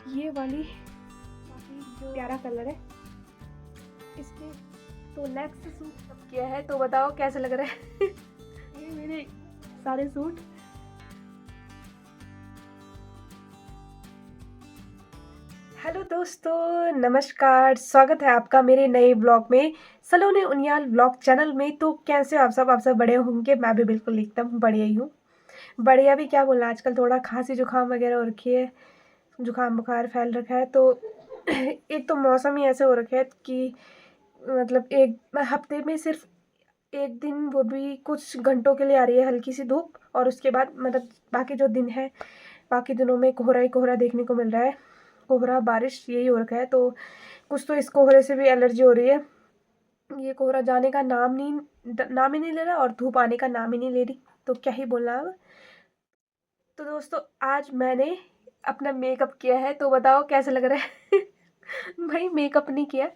ये वाली काफ़ी प्यारा कलर है इसके। तो नेक्स्ट सूट सब किया है, तो बताओ कैसे लग रहा है ये मेरे सारे सूट। हेलो दोस्तों, नमस्कार, स्वागत है आपका मेरे नए ब्लॉग में, सलोनी उनियाल ब्लॉग चैनल में। तो कैसे आप सब बड़े होंगे? मैं भी बिल्कुल एकदम बढ़िया ही हूँ। बढ़िया भी क्या बोलना, आजकल थोड़ा खांसी जुकाम वगैरह हो रखी है, जुकाम बुखार फैल रखा है। तो एक तो मौसम ही ऐसे हो रखा है कि मतलब एक हफ्ते में सिर्फ एक दिन, वो भी कुछ घंटों के लिए आ रही है हल्की सी धूप, और उसके बाद मतलब बाकी जो दिन है, बाकी दिनों में कोहरा ही कोहरा देखने को मिल रहा है। कोहरा बारिश यही हो रखा है। तो कुछ तो इस कोहरे से भी एलर्जी हो रही है। ये कोहरा जाने का नाम ही नहीं ले रहा, और धूप आने का नाम ही नहीं ले रही। तो क्या ही बोलना अब। तो दोस्तों, आज मैंने अपना मेकअप किया है, तो बताओ कैसे लग रहा है भाई मेकअप नहीं किया,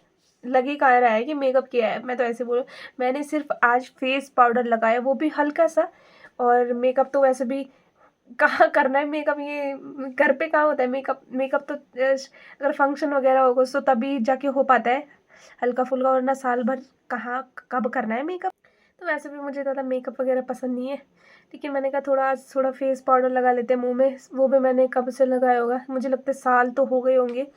लगे कह रहा है कि मेकअप किया है। मैं तो ऐसे बोलूँ, मैंने सिर्फ आज फेस पाउडर लगाया, वो भी हल्का सा। और मेकअप तो वैसे भी कहाँ करना है मेकअप, ये घर पे कहाँ होता है मेकअप। मेकअप तो अगर फंक्शन वगैरह होगा तो तभी जाके हो पाता है हल्का फुल्का, वरना साल भर कहाँ कब करना है मेकअप। तो वैसे भी मुझे ज़्यादा मेकअप वगैरह पसंद नहीं है, लेकिन मैंने कहा थोड़ा फेस पाउडर लगा लेते हैं मुंह में। वो भी मैंने कब से लगाया होगा, मुझे लगता है साल तो हो गए होंगे।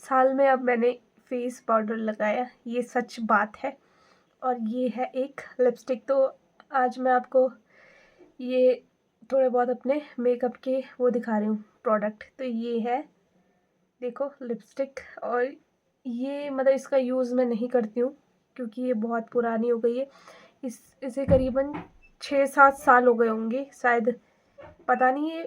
साल में अब मैंने फेस पाउडर लगाया, ये सच बात है। और ये है एक लिपस्टिक। तो आज मैं आपको ये थोड़े बहुत अपने मेकअप के वो दिखा रही हूँ प्रोडक्ट। तो ये है, देखो, लिपस्टिक। और ये मतलब इसका यूज़ मैं नहीं करती हूँ, क्योंकि ये बहुत पुरानी हो गई है। इसे करीबन 6-7 साल हो गए होंगे शायद, पता नहीं।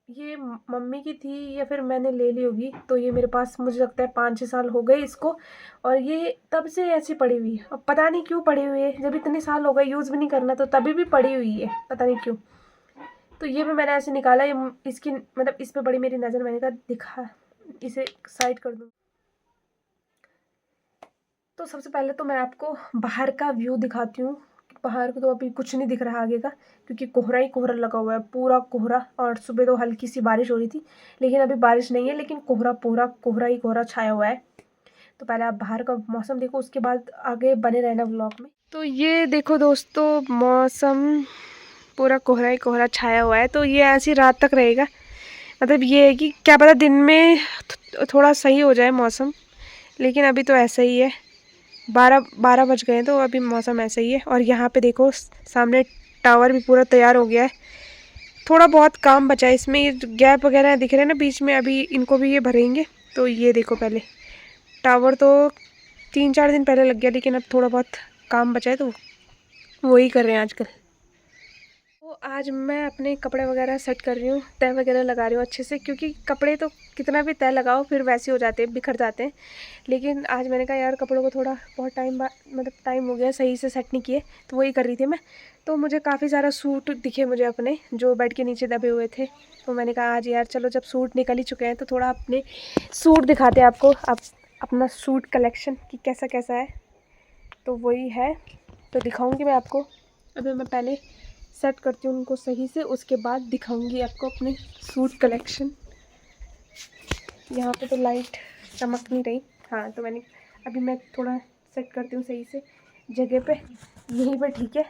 ये मम्मी की थी या फिर मैंने ले ली होगी। तो ये मेरे पास मुझे लगता है 5-6 साल हो गए इसको, और ये तब से ऐसी पड़ी हुई है। अब पता नहीं क्यों पड़ी हुई है, जब इतने साल हो गए यूज़ भी नहीं करना तो तभी भी पड़ी हुई है, पता नहीं क्यों। तो ये भी मैंने ऐसे निकाला, ये इसकी मतलब इस पे बड़ी मेरी नज़र, मैंने कहा दिखा, इसे साइड कर दूँ। तो सबसे पहले तो मैं आपको बाहर का व्यू दिखाती हूँ। बाहर को तो अभी कुछ नहीं दिख रहा आगे का, क्योंकि कोहरा ही कोहरा लगा हुआ है, पूरा कोहरा। और सुबह तो हल्की सी बारिश हो रही थी, लेकिन अभी बारिश नहीं है, लेकिन कोहरा पूरा कोहरा ही कोहरा छाया हुआ है। तो पहले आप बाहर का मौसम देखो, उसके बाद आगे बने रहना व्लॉग में। तो ये देखो दोस्तों, मौसम पूरा कोहरा ही कोहरा छाया हुआ है। तो ये ऐसी रात तक रहेगा। मतलब ये है कि क्या पता दिन में थोड़ा सही हो जाए मौसम, लेकिन अभी तो ऐसा ही है। 12 बज गए हैं, तो अभी मौसम ऐसा ही है। और यहाँ पे देखो सामने टावर भी पूरा तैयार हो गया है। थोड़ा बहुत काम बचा है इसमें, ये गैप वगैरह दिख रहे हैं ना बीच में, अभी इनको भी ये भरेंगे। तो ये देखो, पहले टावर तो 3-4 दिन पहले लग गया, लेकिन अब थोड़ा बहुत काम बचा है, तो वही कर रहे हैं आजकल। तो आज मैं अपने कपड़े वगैरह सेट कर रही हूँ, तह वगैरह लगा रही हूँ अच्छे से, क्योंकि कपड़े तो कितना भी तह लगाओ फिर वैसे हो जाते हैं, बिखर जाते हैं। लेकिन आज मैंने कहा यार कपड़ों को थोड़ा बहुत टाइम बाद मतलब टाइम हो गया सही से सेट नहीं किए, तो वही कर रही थी मैं। तो मुझे काफ़ी सारा सूट दिखे मुझे अपने, जो बेड के नीचे दबे हुए थे। तो मैंने कहा आज यार चलो, जब सूट निकल ही चुके हैं तो थोड़ा अपने सूट दिखाते हैं आपको, आप अपना सूट कलेक्शन कि कैसा कैसा है। तो वही है, तो दिखाऊँगी मैं आपको। अभी मैं पहले सेट करती हूँ उनको सही से, उसके बाद दिखाऊंगी आपको अपने सूट कलेक्शन। यहाँ पे तो लाइट चमक नहीं रही। हाँ, तो अभी मैं थोड़ा सेट करती हूँ सही से जगह पे। यहीं पे ठीक है,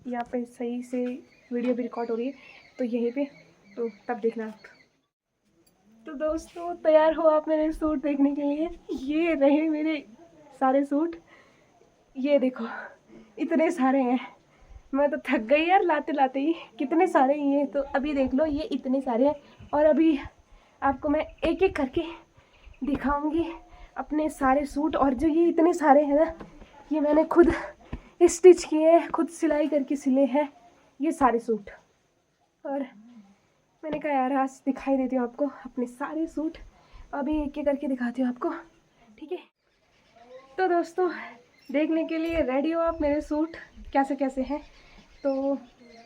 यहाँ पे सही से वीडियो भी रिकॉर्ड हो रही है, तो यहीं पे, तो तब देखना आप। तो दोस्तों, तैयार हो आप मेरे सूट देखने के लिए? ये रहे मेरे सारे सूट। ये देखो, इतने सारे हैं, मैं तो थक गई यार लाते लाते ही, कितने सारे ये। तो अभी देख लो, ये इतने सारे हैं, और अभी आपको मैं एक एक करके दिखाऊंगी अपने सारे सूट। और जो ये इतने सारे हैं ना, ये मैंने खुद स्टिच किए हैं, खुद सिलाई करके सिले हैं ये सारे सूट। और मैंने कहा यार आज दिखाई देती हूँ आपको अपने सारे सूट, अभी एक एक करके दिखाती हूँ आपको, ठीक है। तो दोस्तों, देखने के लिए रेडी हो आप मेरे सूट कैसे कैसे हैं। तो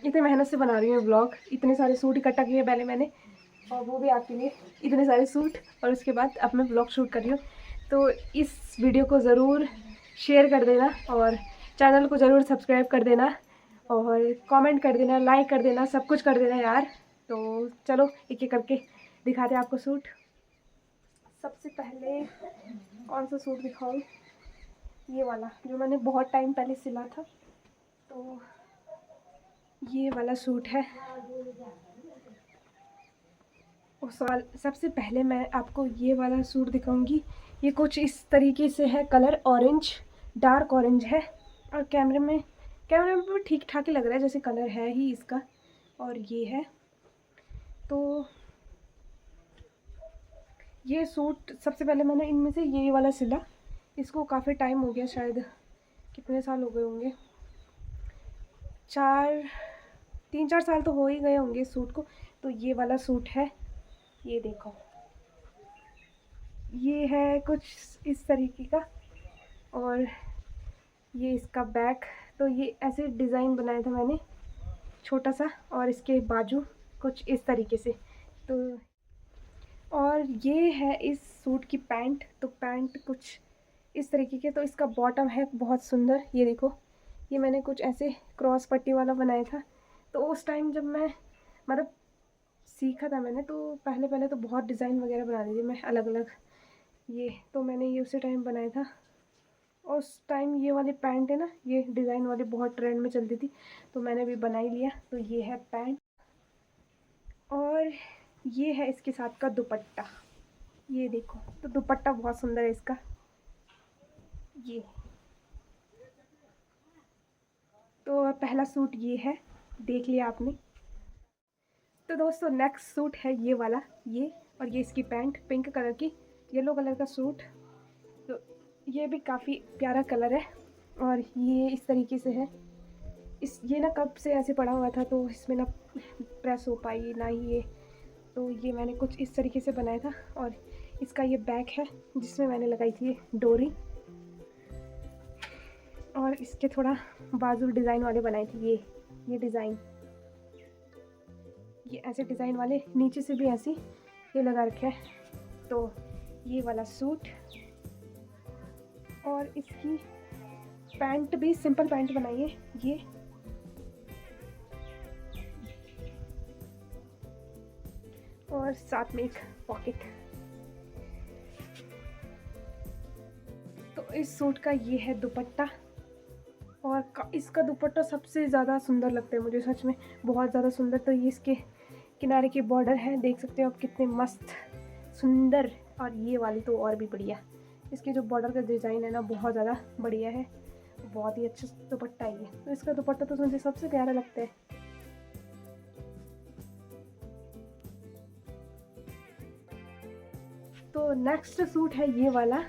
इतने मेहनत से बना रही हूँ ब्लॉग, इतने सारे सूट इकट्ठा किए पहले मैंने, और वो भी आपके लिए इतने सारे सूट, और उसके बाद अब मैं ब्लॉग शूट कर रही हूँ। तो इस वीडियो को ज़रूर शेयर कर देना, और चैनल को ज़रूर सब्सक्राइब कर देना, और कमेंट कर देना, लाइक कर देना, सब कुछ कर देना यार। तो चलो एक एक करके दिखाते हैं आपको सूट। सबसे पहले कौन सा सूट दिखाऊं? ये वाला जो मैंने बहुत टाइम पहले सिला था, तो ये वाला सूट है। उस वाल सबसे पहले मैं आपको ये वाला सूट दिखाऊंगी। ये कुछ इस तरीके से है, कलर ऑरेंज, डार्क ऑरेंज है, और कैमरे में भी ठीक ठाक ही लग रहा है, जैसे कलर है ही इसका। और ये है, तो ये सूट सबसे पहले मैंने इनमें से ये वाला सिला। इसको काफ़ी टाइम हो गया, शायद कितने साल हो गए होंगे, 3-4 साल तो हो ही गए होंगे इस सूट को। तो ये वाला सूट है, ये देखो, ये है कुछ इस तरीके का। और ये इसका बैक, तो ये ऐसे डिज़ाइन बनाया था मैंने छोटा सा, और इसके बाजू कुछ इस तरीके से। तो और ये है इस सूट की पैंट, तो पैंट कुछ इस तरीके के। तो इसका बॉटम है बहुत सुंदर, ये देखो, ये मैंने कुछ ऐसे क्रॉस पट्टी वाला बनाया था। तो उस टाइम जब मैं मतलब सीखा था मैंने, तो पहले तो बहुत डिज़ाइन वगैरह बना दी थी मैं अलग अलग। ये तो मैंने ये उसी टाइम बनाया था। और उस टाइम ये वाली पैंट है ना, ये डिज़ाइन वाली बहुत ट्रेंड में चलती थी, तो मैंने भी बना ही लिया। तो ये है पैंट, और ये है इसके साथ का दुपट्टा, ये देखो। तो दुपट्टा बहुत सुंदर है इसका, ये। तो पहला सूट ये है, देख लिया आपने। तो दोस्तों नेक्स्ट सूट है ये वाला, ये, और ये इसकी पैंट पिंक कलर की, येलो कलर का सूट। तो ये भी काफ़ी प्यारा कलर है, और ये इस तरीके से है। ये ना कब से ऐसे पड़ा हुआ था, तो इसमें ना प्रेस हो पाई ना ही ये। तो ये मैंने कुछ इस तरीके से बनाया था, और इसका ये बैक है जिसमें मैंने लगाई थी डोरी, और इसके थोड़ा बाजू डिज़ाइन वाले बनाए थे। ये डिज़ाइन, ये ऐसे डिज़ाइन वाले नीचे से भी ऐसे ये लगा रखे है। तो ये वाला सूट, और इसकी पैंट भी सिंपल पैंट बनाई है ये। और साथ में एक पॉकेट। तो इस सूट का ये है दुपट्टा, और इसका दुपट्टा सबसे ज़्यादा सुंदर लगता है मुझे, सच में बहुत ज़्यादा सुंदर। तो ये इसके किनारे की बॉर्डर है, देख सकते हो आप कितने मस्त सुंदर। और ये वाली तो और भी बढ़िया, इसके जो बॉर्डर का डिज़ाइन है ना, बहुत ज़्यादा बढ़िया है, बहुत ही अच्छा दुपट्टा है ये। तो इसका दुपट्टा तो मुझे सबसे प्यारा लगता है। तो नेक्स्ट सूट है ये वाला,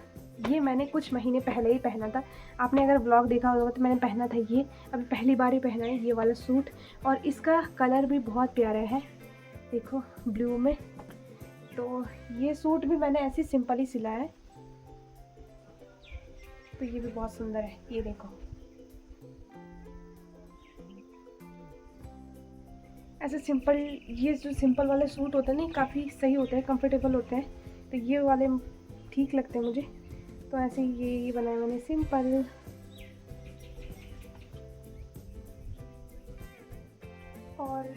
ये मैंने कुछ महीने पहले ही पहना था। आपने अगर व्लॉग देखा होगा तो मैंने पहना था ये, अभी पहली बार ही पहना है ये वाला सूट। और इसका कलर भी बहुत प्यारा है, देखो ब्लू में। तो ये सूट भी मैंने ऐसे सिंपल ही सिला है, तो ये भी बहुत सुंदर है, ये देखो। ऐसे सिंपल, ये जो सिंपल वाले सूट होते हैं ना, काफ़ी सही होते हैं, कंफर्टेबल होते हैं। तो ये वाले ठीक लगते हैं मुझे। तो ऐसे ये बनाया मैंने सिंपल। और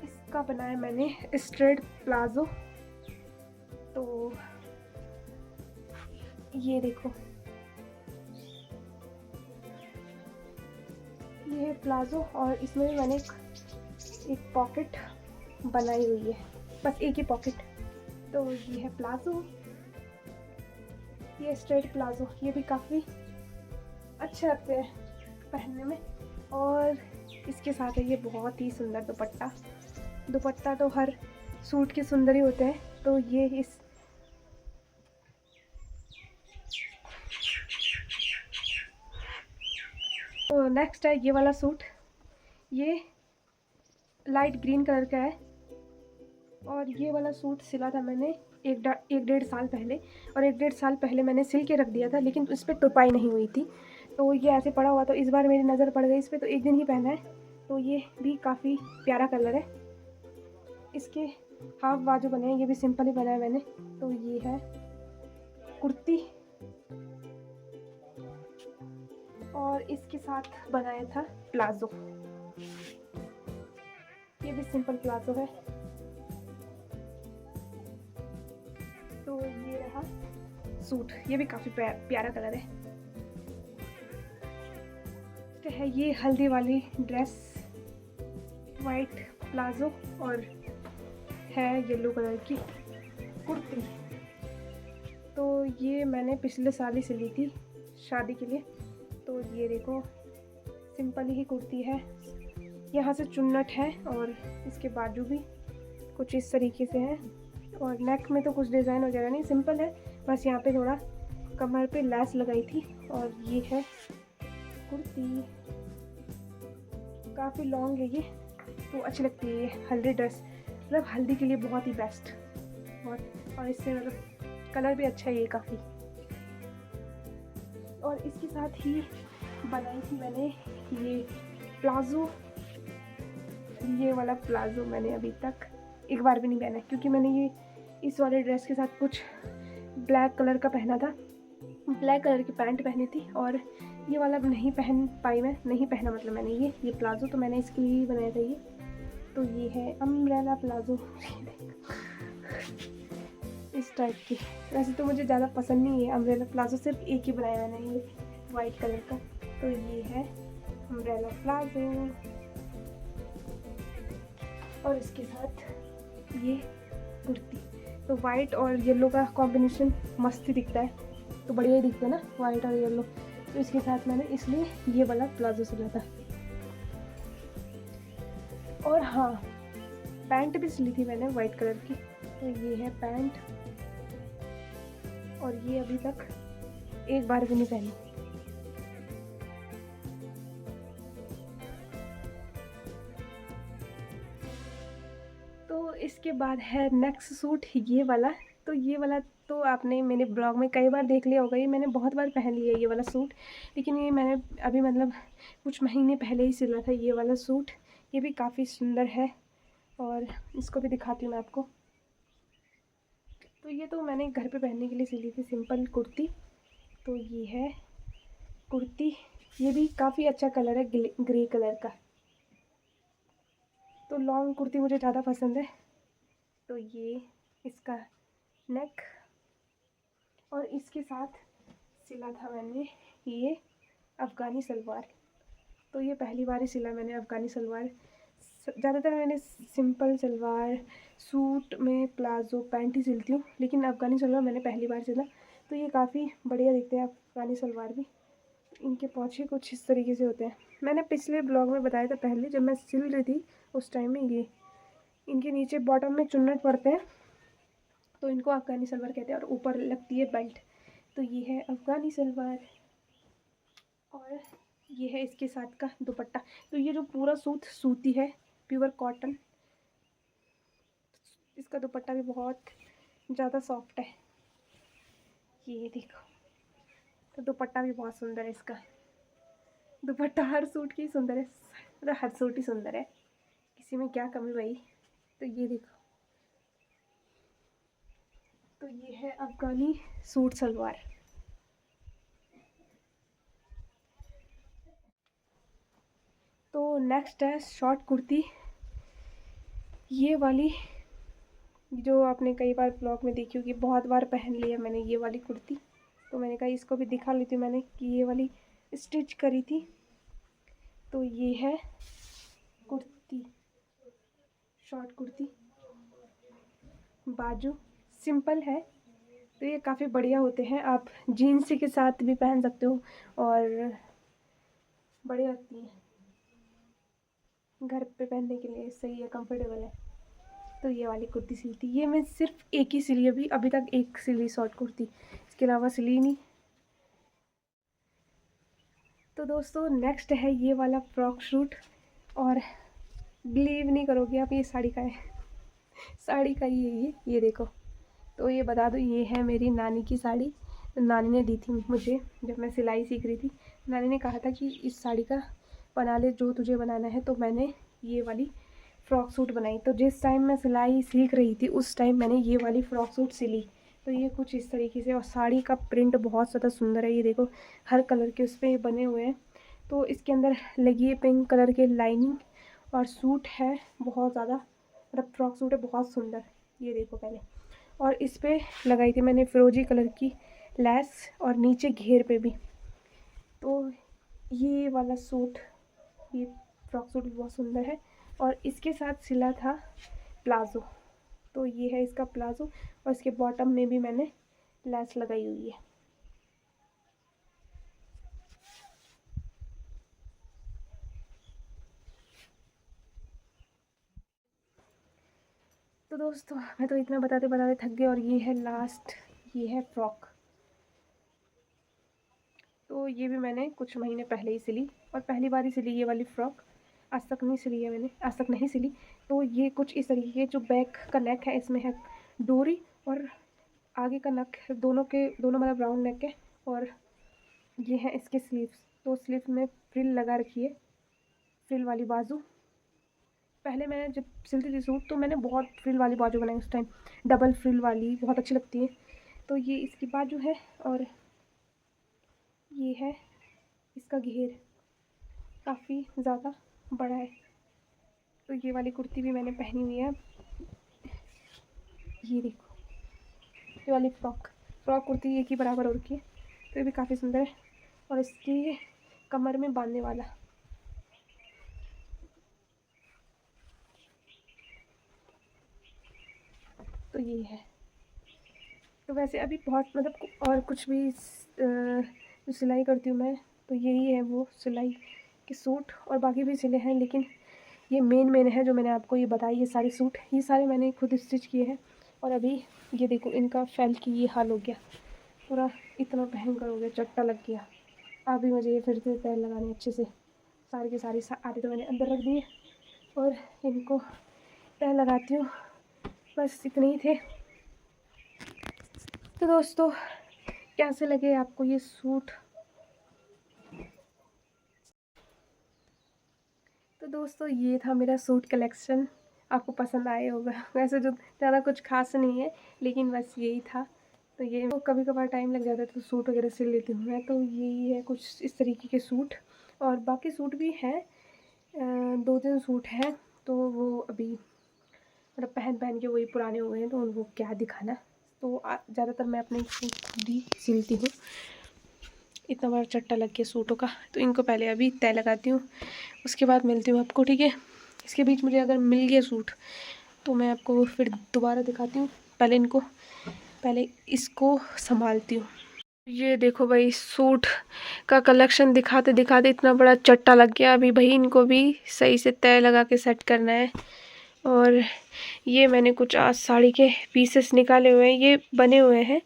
इसका बनाया मैंने स्ट्रेट प्लाजो। तो ये देखो, ये है प्लाजो, और इसमें भी मैंने एक पॉकेट बनाई हुई है, बस एक ही पॉकेट। तो ये है प्लाजो, ये स्ट्रेट प्लाजो, ये भी काफ़ी अच्छे लगते हैं पहनने में। और इसके साथ है ये बहुत ही सुंदर दुपट्टा। दुपट्टा तो हर सूट के सुंदर ही होते हैं, तो ये इस तो नेक्स्ट है ये वाला सूट, ये लाइट ग्रीन कलर का है। और ये वाला सूट सिला था मैंने एक 1.5 साल पहले, और 1.5 साल पहले मैंने सिल के रख दिया था, लेकिन उस पर तुरपाई नहीं हुई थी, तो ये ऐसे पड़ा हुआ। तो इस बार मेरी नज़र पड़ गई इस पर, तो एक दिन ही पहना है। तो ये भी काफ़ी प्यारा कलर है। इसके हाफ बाजू बने हैं, ये भी सिंपल ही बनाया मैंने। तो ये है कुर्ती, और इसके साथ बनाया था प्लाजो, ये भी सिंपल प्लाजो है। तो ये रहा सूट, ये भी काफ़ी प्यारा कलर है। तो है ये हल्दी वाली ड्रेस, वाइट प्लाजो और है येलो कलर की कुर्ती। तो ये मैंने पिछले साल ही सिली थी शादी के लिए। तो ये देखो सिंपल ही कुर्ती है, यहाँ से चुन्नट है और इसके बाजू भी कुछ इस तरीके से है और नेक में तो कुछ डिज़ाइन वगैरह नहीं, सिंपल है, बस यहाँ पे थोड़ा कमर पे लैस लगाई थी। और ये है कुर्ती, काफ़ी लॉन्ग है ये, तो अच्छी लगती है ये हल्दी ड्रेस, मतलब हल्दी के लिए बहुत ही बेस्ट, बहुत। और इससे मतलब कलर भी अच्छा है ये काफ़ी। और इसके साथ ही बनाई थी मैंने ये प्लाज़ो, ये वाला प्लाज़ो मैंने अभी तक एक बार भी नहीं पहना क्योंकि मैंने ये इस वाले ड्रेस के साथ कुछ ब्लैक कलर का पहना था, ब्लैक कलर की पैंट पहनी थी और ये वाला नहीं पहन पाई, मैं नहीं पहना, मतलब मैंने ये प्लाज़ो तो मैंने इसके लिए ही बनाया था ये। तो ये है अम्ब्रेला प्लाज़ो इस टाइप की। वैसे तो मुझे ज़्यादा पसंद नहीं है अम्ब्रेला प्लाज़ो, सिर्फ एक ही बनाया मैंने ये वाइट कलर का। तो ये है अम्ब्रेला प्लाज़ो और इसके साथ ये कुर्ती। तो वाइट और येलो का कॉम्बिनेशन मस्त ही दिखता है, तो बढ़िया ही दिखता है ना वाइट और येलो। तो इसके साथ मैंने इसलिए ये वाला प्लाज़ो सिला था। और हाँ, पैंट भी सिली थी मैंने वाइट कलर की। तो ये है पैंट और ये अभी तक एक बार भी नहीं पहनी। तो इसके बाद है नेक्स्ट सूट ये वाला। तो ये वाला तो आपने मेरे ब्लॉग में कई बार देख लिया होगा, ये मैंने बहुत बार पहन लिया ये वाला सूट, लेकिन ये मैंने अभी मतलब कुछ महीने पहले ही सिला था ये वाला सूट। ये भी काफ़ी सुंदर है और इसको भी दिखाती हूँ मैं आपको। तो ये तो मैंने घर पे पहनने के लिए सिली थी सिंपल कुर्ती। तो ये है कुर्ती, ये भी काफ़ी अच्छा कलर है, ग्रे कलर का। तो लॉन्ग कुर्ती मुझे ज़्यादा पसंद है। तो ये इसका नेक और इसके साथ सिला था मैंने ये अफ़गानी सलवार। तो ये पहली बार ही सिला मैंने अफ़गानी सलवार। ज़्यादातर मैंने सिंपल सलवार, सूट में प्लाज़ो, पैंट ही सिलती हूँ, लेकिन अफ़गानी सलवार मैंने पहली बार सिला। तो ये काफ़ी बढ़िया दिखते हैं अफ़गानी सलवार भी। इनके पोंछे कुछ इस तरीके से होते हैं, मैंने पिछले ब्लॉग में बताया था पहले जब मैं सिल रही थी उस टाइम में। ये इनके नीचे बॉटम में चुन्नट पड़ते हैं तो इनको अफ़गानी सलवार कहते हैं और ऊपर लगती है बेल्ट। तो ये है अफ़गानी सलवार और ये है इसके साथ का दुपट्टा। तो ये जो पूरा सूट सूती है, प्योर कॉटन, इसका दुपट्टा भी बहुत ज़्यादा सॉफ्ट है, ये देखो। तो दुपट्टा भी बहुत सुंदर है इसका, दुपट्टा हर सूट की सुंदर है, मतलब हर सूट ही सुंदर है, किसी में क्या कमी भाई। तो ये देखो, तो ये है अफ़गानी सूट सलवार। तो नेक्स्ट है शॉर्ट कुर्ती, ये वाली जो आपने कई बार ब्लॉग में देखी होगी, बहुत बार पहन लिया मैंने ये वाली कुर्ती। तो मैंने कहा इसको भी दिखा लेती हूँ मैंने कि ये वाली स्टिच करी थी। तो ये है कुर्ती, शॉर्ट कुर्ती, बाजू सिंपल है। तो ये काफ़ी बढ़िया होते हैं, आप जीन्स के साथ भी पहन सकते हो और बढ़िया लगती है, घर पे पहनने के लिए सही है, कंफर्टेबल है। तो ये वाली कुर्ती सिलती, ये मैं सिर्फ एक ही सिली अभी तक, एक सिली शॉर्ट कुर्ती, इसके अलावा सिली नहीं। तो दोस्तों नेक्स्ट है ये वाला फ्रॉक सूट और बिलीव नहीं करोगे आप, ये साड़ी का है, साड़ी का ही है ये देखो। तो ये बता दो, ये है मेरी नानी की साड़ी, तो नानी ने दी थी मुझे जब मैं सिलाई सीख रही थी। नानी ने कहा था कि इस साड़ी का बना ले जो तुझे बनाना है, तो मैंने ये वाली फ़्रॉक सूट बनाई। तो जिस टाइम मैं सिलाई सीख रही थी उस टाइम मैंने ये वाली फ़्रॉक सूट सिली। तो ये कुछ इस तरीके से, और साड़ी का प्रिंट बहुत ज़्यादा सुंदर है, ये देखो हर कलर के उस पर बने हुए हैं। तो इसके अंदर लगी है पिंक कलर के लाइनिंग और सूट है बहुत ज़्यादा, मतलब फ्रॉक सूट है बहुत सुंदर, ये देखो पहले। और इस पे लगाई थी मैंने फिरोजी कलर की लैस और नीचे घेर पे भी। तो ये वाला सूट, ये फ्रॉक सूट भी बहुत सुंदर है और इसके साथ सिला था प्लाज़ो। तो ये है इसका प्लाज़ो और इसके बॉटम में भी मैंने लैस लगाई हुई है। तो दोस्तों मैं तो इतना बताते बताते थक गई और ये है लास्ट, ये है फ्रॉक। तो ये भी मैंने कुछ महीने पहले ही सिली और पहली बार ही सिली ये वाली फ़्रॉक, आज तक नहीं सिली है मैंने, आज तक नहीं सिली। तो ये कुछ इस तरीके, जो बैक का नेक है इसमें है डोरी और आगे का नेक दोनों मतलब राउंड नेक है और ये है इसके स्लीव्स। तो स्लीव्स में फ्रिल लगा रखी है, फ्रिल वाली बाजू। पहले मैं जब सिलती थी सूट तो मैंने बहुत फ्रिल वाली बाजू बनाई उस टाइम, डबल फ्रिल वाली बहुत अच्छी लगती है। तो ये इसकी बाजू है और ये है इसका घेर, काफ़ी ज़्यादा बड़ा है। तो ये वाली कुर्ती भी मैंने पहनी हुई है, ये देखो, ये वाली फ्रॉक कुर्ती एक ही बराबर हो रखी है। तो ये भी काफ़ी सुंदर है और इसकी कमर में बांधने वाला, तो ये है। तो वैसे अभी बहुत मतलब और कुछ भी जो सिलाई करती हूँ मैं, तो यही है वो सिलाई के सूट, और बाकी भी सिले हैं, लेकिन ये मेन है जो मैंने आपको ये बताई। ये सारे सूट, ये सारे मैंने खुद स्टिच किए हैं। और अभी ये देखो इनका फैल की ये हाल हो गया, पूरा इतना भयंकर हो गया, चट्टा लग गया। अभी मुझे ये फिर से तैल लगाने अच्छे से, सारी के सारी आधे तो मैंने अंदर रख दिए और इनको तैल लगाती हूँ। बस इतने ही थे। तो दोस्तों कैसे लगे आपको ये सूट? तो दोस्तों ये था मेरा सूट कलेक्शन, आपको पसंद आए होगा। वैसे जो ज़्यादा कुछ खास नहीं है, लेकिन बस यही था। तो ये तो कभी कभार टाइम लग जाता है तो सूट वगैरह सिल लेती हूँ मैं। तो यही है कुछ इस तरीके के सूट, और बाकी सूट भी हैं, 2-3 सूट हैं। तो वो अभी मतलब पहन के वही पुराने हो गए हैं, तो उनको क्या दिखाना। तो ज़्यादातर मैं अपने सूट खुद ही सिलती हूँ। इतना बड़ा चट्टा लग गया सूटों का, तो इनको पहले अभी तय लगाती हूँ, उसके बाद मिलती हूँ आपको, ठीक है। इसके बीच मुझे अगर मिल गया सूट तो मैं आपको फिर दोबारा दिखाती हूँ। पहले इसको संभालती हूँ। ये देखो भाई, सूट का कलेक्शन दिखाते दिखाते इतना बड़ा चट्टा लग गया। अभी भाई इनको भी सही से तय लगा के सेट करना है। और ये मैंने कुछ आज साड़ी के पीसेस निकाले हुए हैं, ये बने हुए हैं,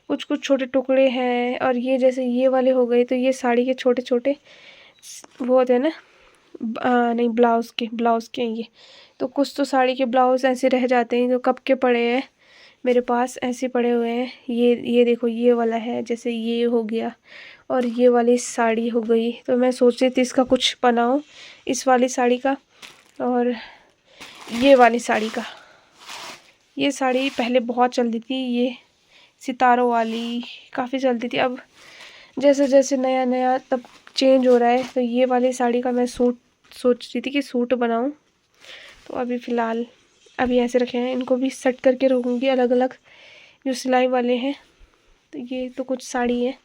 कुछ छोटे टुकड़े हैं। और ये जैसे ये वाले हो गए, तो ये साड़ी के छोटे छोटे वो होते हैं ना, नहीं ब्लाउज़ के ये। तो कुछ तो साड़ी के ब्लाउज़ ऐसे रह जाते हैं, जो कब के पड़े हैं मेरे पास, ऐसे पड़े हुए हैं। ये देखो, ये वाला है, जैसे ये हो गया और ये वाली साड़ी हो गई। तो मैं सोच रही थी इसका कुछ बनाऊं, इस वाली साड़ी का और ये वाली साड़ी का। ये साड़ी पहले बहुत चलती थी, ये सितारों वाली काफ़ी चलती थी। अब जैसे जैसे नया नया तब चेंज हो रहा है, तो ये वाली साड़ी का मैं सोच रही थी कि सूट बनाऊं। तो अभी फ़िलहाल अभी ऐसे रखे हैं, इनको भी सेट करके रखूँगी अलग अलग जो सिलाई वाले हैं। तो ये तो कुछ साड़ी है,